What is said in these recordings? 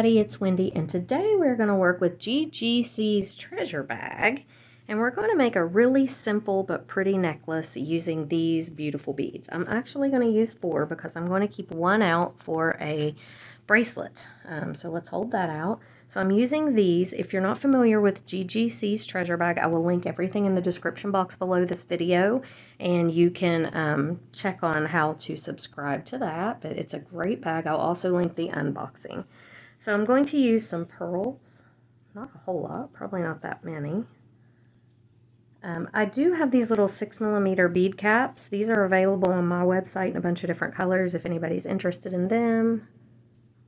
everybody, it's Wendy, and today we're going to work with GGC's treasure bag, and we're going to make a really simple but pretty necklace using these beautiful beads. I'm actually going to use 4 because I'm going to keep 1 out for a bracelet. So let's hold that out. So I'm using these. If you're not familiar with GGC's treasure bag, I will link everything in the description box below this video, and you can check on how to subscribe to that, but it's a great bag. I'll also link the unboxing. So I'm going to use some pearls, not a whole lot, probably not that many. I do have these little 6mm bead caps. These are available on my website in a bunch of different colors if anybody's interested in them.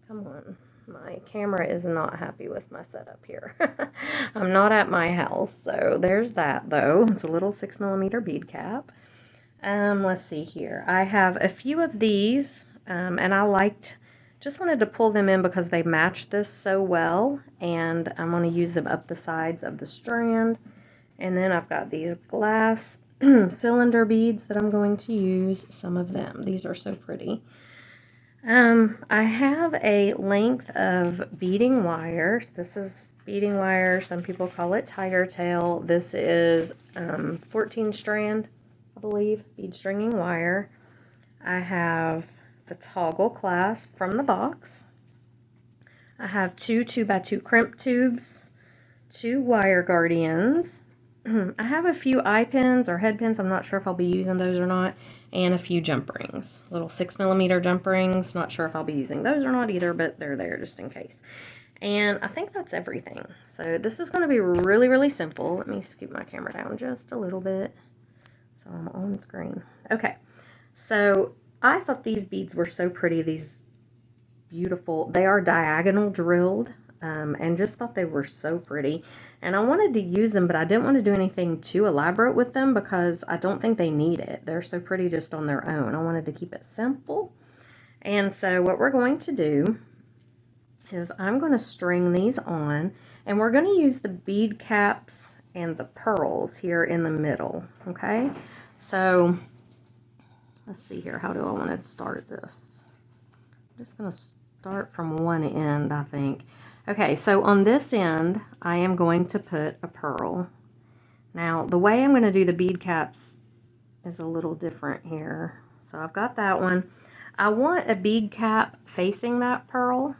Come on. My camera is not happy with my setup here. I'm not at my house, so there's that though. It's a little 6mm bead cap. Let's see here. I have a few of these, and just wanted to pull them in because they match this so well, and I'm going to use them up the sides of the strand. And then I've got these glass cylinder beads that I'm going to use, some of them. These are so pretty. I have a length of beading wire. So this is beading wire. Some people call it tiger tail. This is 14 strand, I believe, bead stringing wire. I have the toggle clasp from the box. I have 2 2x2 crimp tubes, 2 wire guardians. I have a few eye pins or head pins. I'm not sure if I'll be using those or not. And a few jump rings, little 6mm jump rings. Not sure if I'll be using those or not either, but they're there just in case. And I think that's everything. So this is going to be really, really simple. Let me scoot my camera down just a little bit so I'm on screen. Okay, so I thought these beads were so pretty. These beautiful, they are diagonal drilled. And just thought they were so pretty, and I wanted to use them, but I didn't want to do anything too elaborate with them because I don't think they need it. They're so pretty just on their own. I wanted to keep it simple, and so what we're going to do is I'm going to string these on, and we're going to use the bead caps and the pearls here in the middle. Okay, so let's see here. How do I want to start this? I'm just going to start from one end, I think. Okay, so on this end, I am going to put a pearl. Now, the way I'm going to do the bead caps is a little different here. So I've got that one. I want a bead cap facing that pearl,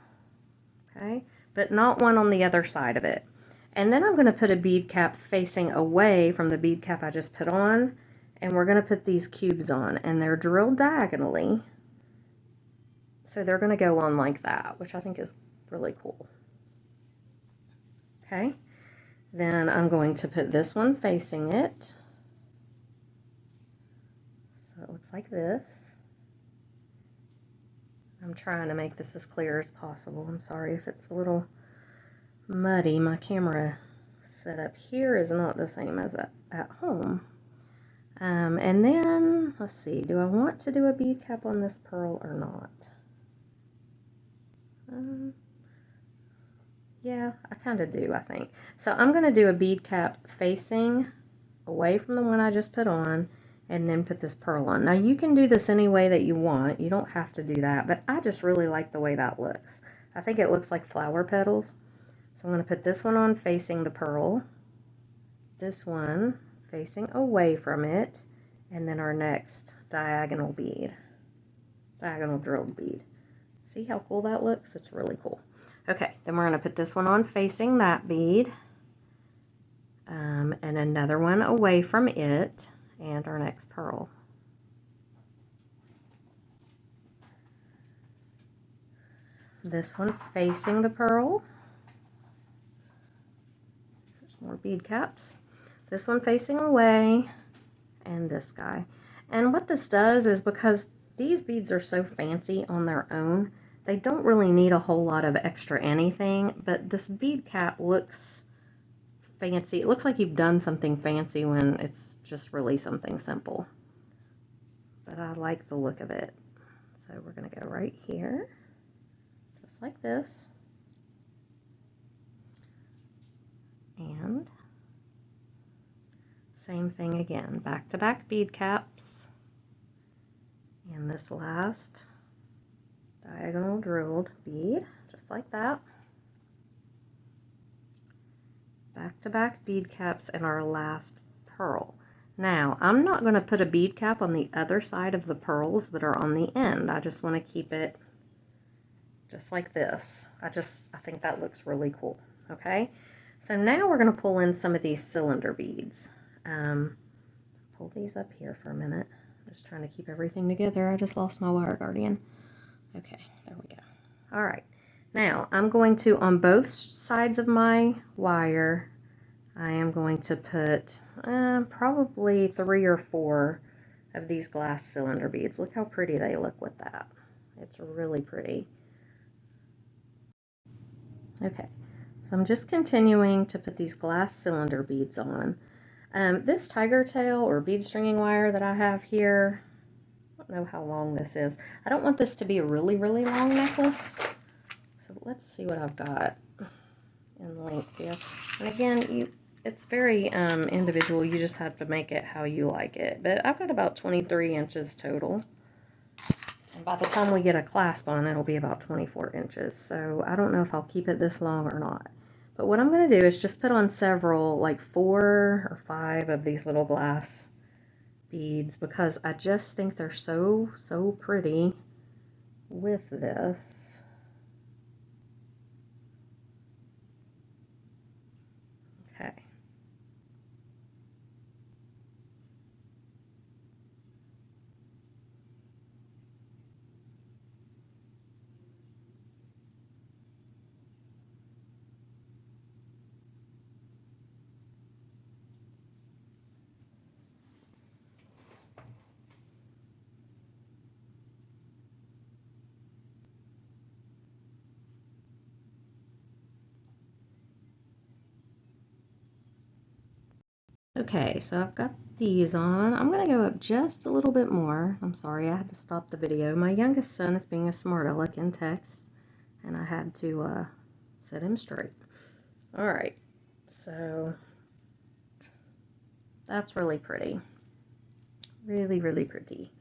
okay, but not one on the other side of it. And then I'm going to put a bead cap facing away from the bead cap I just put on, and we're going to put these cubes on, and they're drilled diagonally. So they're going to go on like that, which I think is really cool. Okay, then I'm going to put this one facing it. So it looks like this. I'm trying to make this as clear as possible. I'm sorry if it's a little muddy. My camera setup here is not the same as at home. And then, let's see, do I want to do a bead cap on this pearl or not? Yeah, I kind of do, I think. So I'm going to do a bead cap facing away from the one I just put on, and then put this pearl on. Now, you can do this any way that you want. You don't have to do that, but I just really like the way that looks. I think it looks like flower petals. So I'm going to put this one on facing the pearl, this one facing away from it, and then our next diagonal bead, diagonal drilled bead. See how cool that looks? It's really cool. Okay, then we're going to put this one on facing that bead, and another one away from it, and our next pearl. This one facing the pearl. There's more bead caps. This one facing away, and this guy. And what this does is, because these beads are so fancy on their own, they don't really need a whole lot of extra anything, but this bead cap looks fancy. It looks like you've done something fancy when it's just really something simple. But I like the look of it. So we're going to go right here, just like this. And same thing again, back-to-back bead caps. And this last diagonal drilled bead, just like that. back-to-back bead caps and our last pearl. Now, I'm not going to put a bead cap on the other side of the pearls that are on the end. I just want to keep it just like this. I think that looks really cool. Okay, so now we're going to pull in some of these cylinder beads. Pull these up here for a minute. Just trying to keep everything together. I just lost my wire guardian. Okay, there we go. All right, now I'm going to, on both sides of my wire, I am going to put probably 3 or 4 of these glass cylinder beads. Look how pretty they look with that. It's really pretty. Okay, so I'm just continuing to put these glass cylinder beads on. This tiger tail or bead stringing wire that I have here, I don't know how long this is. I don't want this to be a really, really long necklace. So let's see what I've got in length here. And again, it's very individual. You just have to make it how you like it. But I've got about 23 inches total. And by the time we get a clasp on, it'll be about 24 inches. So I don't know if I'll keep it this long or not. But what I'm going to do is just put on several, like 4 or 5 of these little glass beads, because I just think they're so pretty with this. Okay. Okay, so I've got these on. I'm going to go up just a little bit more. I'm sorry, I had to stop the video. My youngest son is being a smart aleck in text, and I had to set him straight. All right, so that's really pretty. Really, really pretty.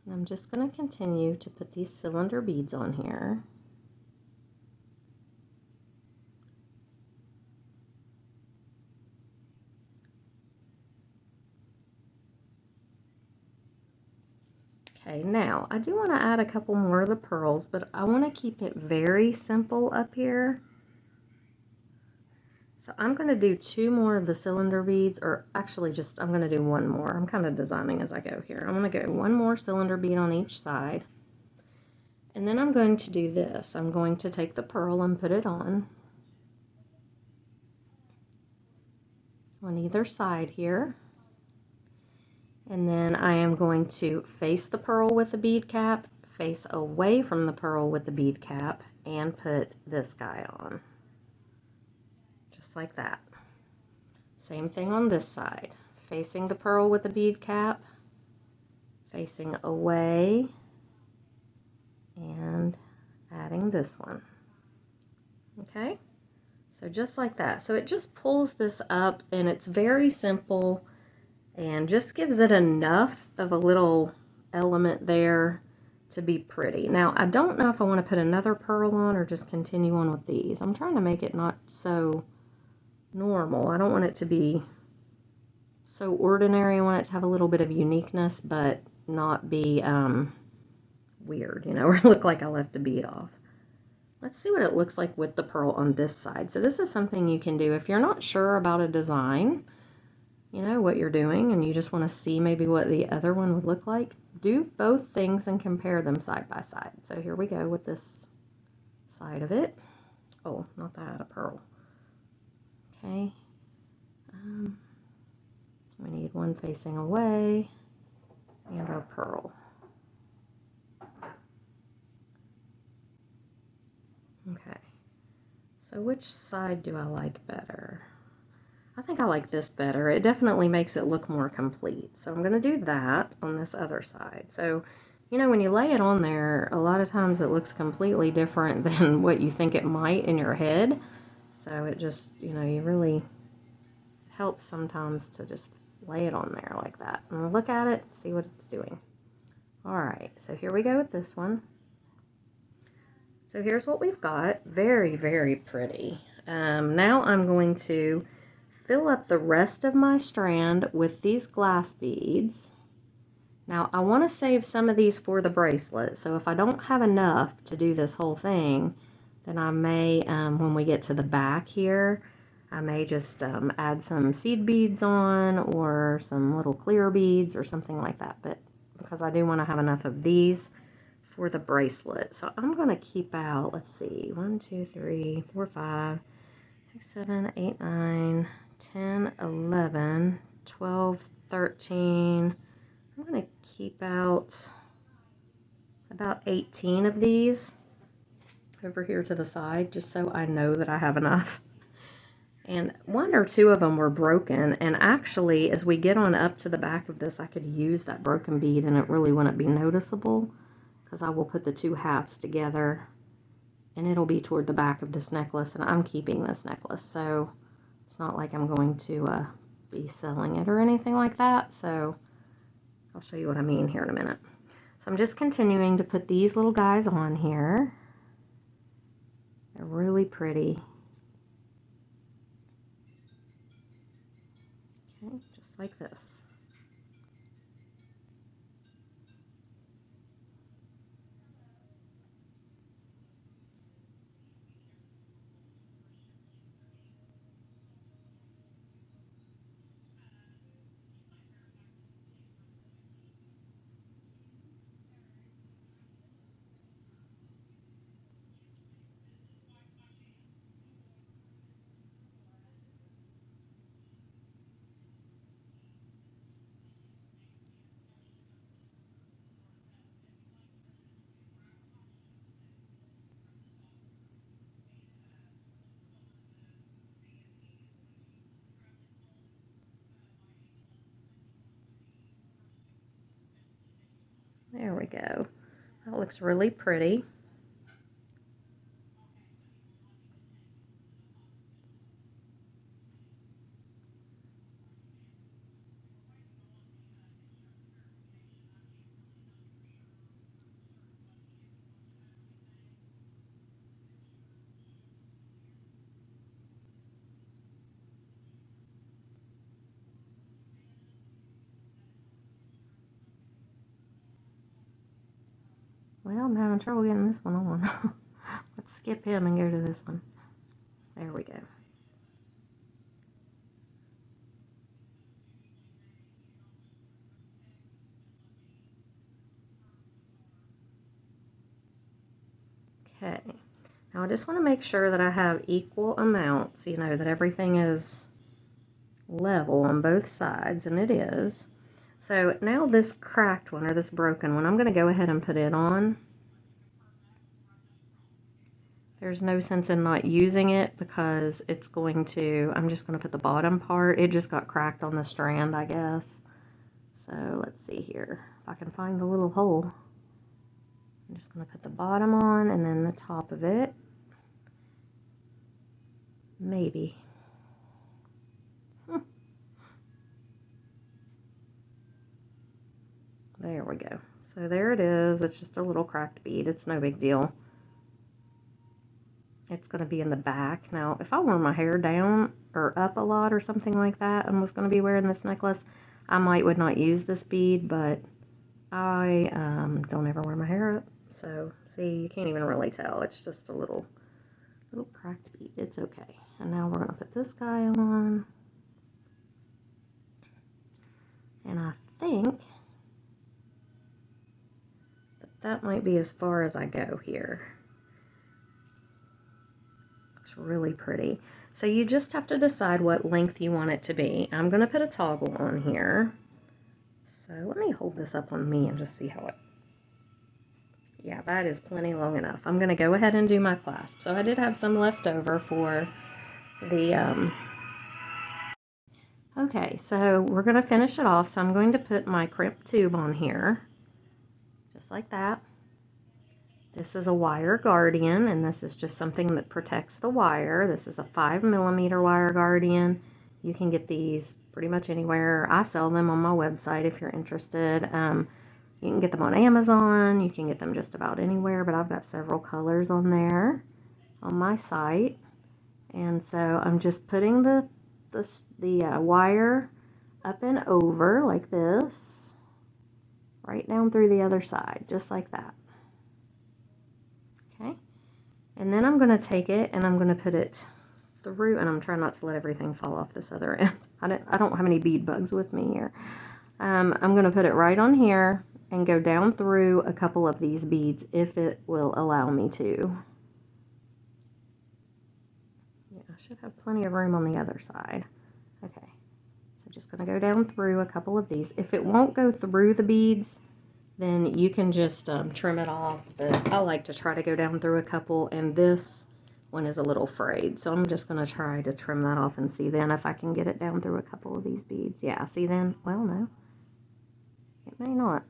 And I'm just going to continue to put these cylinder beads on here. Okay, now I do want to add a couple more of the pearls, but I want to keep it very simple up here. So I'm going to do 2 more of the cylinder beads, or actually just, I'm going to do 1 more. I'm kind of designing as I go here. I'm going to go 1 more cylinder bead on each side. And then I'm going to do this. I'm going to take the pearl and put it on either side here. And then I am going to face the pearl with the bead cap, face away from the pearl with the bead cap, and put this guy on. Just like that. Same thing on this side. Facing the pearl with the bead cap, facing away, and adding this one. Okay? So just like that. So it just pulls this up, and it's very simple and just gives it enough of a little element there to be pretty. Now, I don't know if I want to put another pearl on or just continue on with these. I'm trying to make it not so normal. I don't want it to be so ordinary. I want it to have a little bit of uniqueness, but not be weird, you know, or look like I left a bead off. Let's see what it looks like with the pearl on this side. So this is something you can do if you're not sure about a design, you know, what you're doing, and you just want to see maybe what the other one would look like. Do both things and compare them side by side. So here we go with this side of it. Oh, not that, a pearl. Okay. We need one facing away and our pearl. Okay. So which side do I like better? I think I like this better. It definitely makes it look more complete. So I'm going to do that on this other side. So, you know, when you lay it on there, a lot of times it looks completely different than what you think it might in your head. So it just, you know, you really helps sometimes to just lay it on there like that. And look at it, see what it's doing. All right, so here we go with this one. So here's what we've got. Very, very pretty. Now I'm going to fill up the rest of my strand with these glass beads. Now I want to save some of these for the bracelet, so if I don't have enough to do this whole thing, then I may, when we get to the back here, I may just add some seed beads on or some little clear beads or something like that, but because I do want to have enough of these for the bracelet. So I'm going to keep out, let's see, 1, 2, 3, 4, 5, 6, 7, 8, 9, 10, 11, 12, 13. I'm going to keep out about 18 of these over here to the side, just so I know that I have enough. And 1 or 2 of them were broken, and actually as we get on up to the back of this, I could use that broken bead and it really wouldn't be noticeable, because I will put the 2 halves together and it'll be toward the back of this necklace, and I'm keeping this necklace, so it's not like I'm going to be selling it or anything like that. So I'll show you what I mean here in a minute. So I'm just continuing to put these little guys on here. They're really pretty. Okay, just like this. There we go. That looks really pretty. Well, I'm having trouble getting this one on. Let's skip him and go to this one. There we go. Okay. Now I just want to make sure that I have equal amounts, you know, that everything is level on both sides, and it is. So now this cracked one, or this broken one, I'm going to go ahead and put it on. There's no sense in not using it because it's going to, I'm just going to put the bottom part. It just got cracked on the strand, I guess. So let's see here, if I can find the little hole. I'm just going to put the bottom on and then the top of it. Maybe. There we go. So there it is. It's just a little cracked bead. It's no big deal. It's going to be in the back. Now, if I wore my hair down or up a lot or something like that and was going to be wearing this necklace, I would not use this bead, but I don't ever wear my hair up. So, see, you can't even really tell. It's just a little cracked bead. It's okay. And now we're going to put this guy on. And I think that might be as far as I go here. Looks really pretty. So you just have to decide what length you want it to be. I'm going to put a toggle on here. So let me hold this up on me and just see how it... Yeah, that is plenty long enough. I'm going to go ahead and do my clasp. So I did have some left over for the... Okay, so we're going to finish it off. So I'm going to put my crimp tube on here. Just like that. This is a wire guardian, and this is just something that protects the wire. This is a 5mm wire guardian, You can get these pretty much anywhere. I sell them on my website if you're interested. You can get them on Amazon. You can get them just about anywhere, but I've got several colors on there on my site. And so I'm just putting the wire up and over like this, right down through the other side, just like that. Okay. And then I'm going to take it and I'm going to put it through, and I'm trying not to let everything fall off this other end. I don't have any bead bugs with me here. I'm going to put it right on here and go down through a couple of these beads if it will allow me to. Yeah, I should have plenty of room on the other side. Okay, so just going to go down through a couple of these. If it won't go through the beads, then you can just trim it off, but I like to try to go down through a couple, and this one is a little frayed, so I'm just going to try to trim that off and see then if I can get it down through a couple of these beads. Yeah, see then? Well, no, it may not.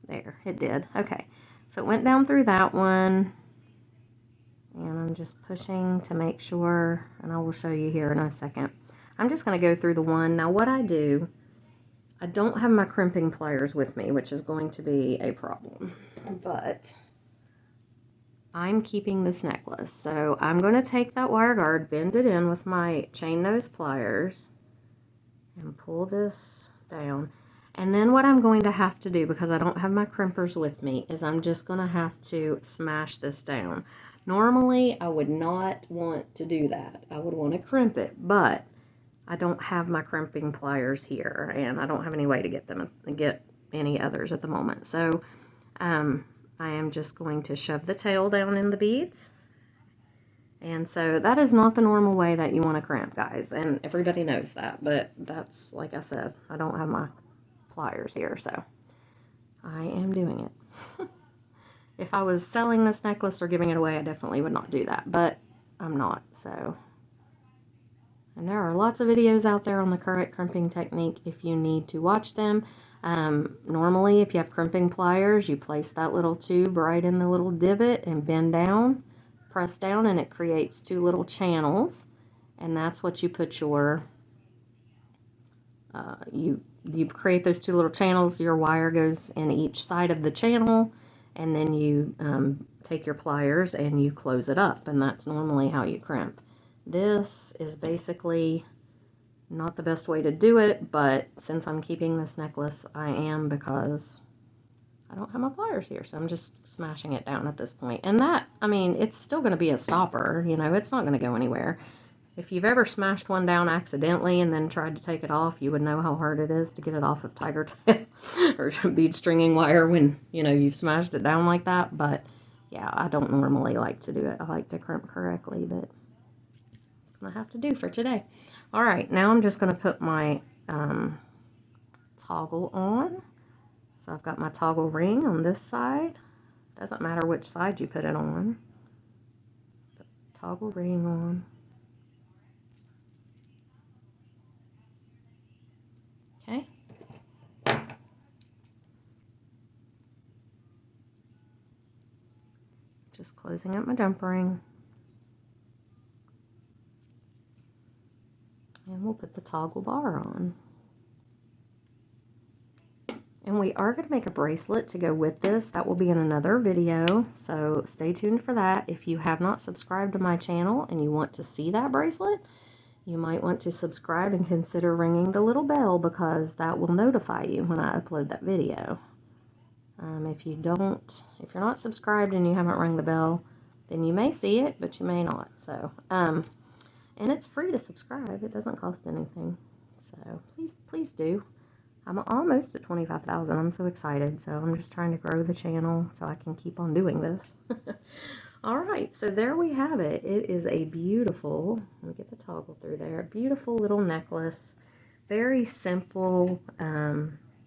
There, it did. Okay, so it went down through that one, and I'm just pushing to make sure, and I will show you here in a second. I'm just going to go through the one. Now what I do, I don't have my crimping pliers with me, which is going to be a problem, but I'm keeping this necklace. So I'm going to take that wire guard, bend it in with my chain nose pliers, and pull this down. And then what I'm going to have to do, because I don't have my crimpers with me, is I'm just going to have to smash this down. Normally, I would not want to do that. I would want to crimp it, but I don't have my crimping pliers here, and I don't have any way to get any others at the moment. So I am just going to shove the tail down in the beads. And so that is not the normal way that you want to crimp, guys, and everybody knows that, but that's, like I said, I don't have my pliers here, so I am doing it. If I was selling this necklace or giving it away, I definitely would not do that, but I'm not, so. And there are lots of videos out there on the correct crimping technique if you need to watch them. Normally, if you have crimping pliers, you place that little tube right in the little divot and bend down, press down, and it creates two little channels. And that's what you put your, you create those two little channels. Your wire goes in each side of the channel, and then you take your pliers and you close it up. And that's normally how you crimp. This is basically not the best way to do it, but since I'm keeping this necklace, I am, because I don't have my pliers here, so I'm just smashing it down at this point. And that, I mean, it's still going to be a stopper, you know, it's not going to go anywhere. If you've ever smashed one down accidentally and then tried to take it off, you would know how hard it is to get it off of tiger tail or bead stringing wire when, you know, you've smashed it down like that. But yeah, I don't normally like to do it. I like to crimp correctly, but I have to do for today. All right, now I'm just going to put my toggle on. So I've got my toggle ring on this side. Doesn't matter which side you put it on. Put the toggle ring on. Okay. Just closing up my jump ring. And we'll put the toggle bar on. And we are going to make a bracelet to go with this. That will be in another video, so stay tuned for that. If you have not subscribed to my channel and you want to see that bracelet, you might want to subscribe and consider ringing the little bell, because that will notify you when I upload that video. If you're not subscribed and you haven't rung the bell, then you may see it, but you may not. So, and it's free to subscribe. It doesn't cost anything. So please do. I'm almost at 25,000. I'm so excited. So I'm just trying to grow the channel so I can keep on doing this. All right, so there we have it. It is a beautiful, let me get the toggle through there, beautiful little necklace. Very simple,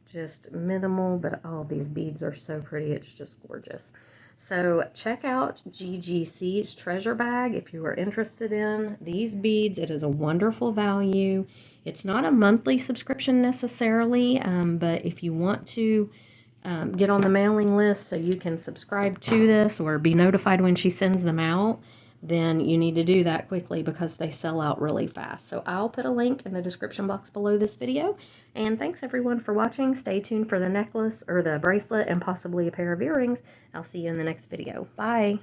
just minimal, but oh, these beads are so pretty. It's just gorgeous. So check out GGC's treasure bag if you are interested in these beads. It is a wonderful value. It's not a monthly subscription necessarily, but if you want to get on the mailing list so you can subscribe to this or be notified when she sends them out, then you need to do that quickly because they sell out really fast. So I'll put a link in the description box below this video. And thanks everyone for watching. Stay tuned for the necklace or the bracelet and possibly a pair of earrings. I'll see you in the next video. Bye.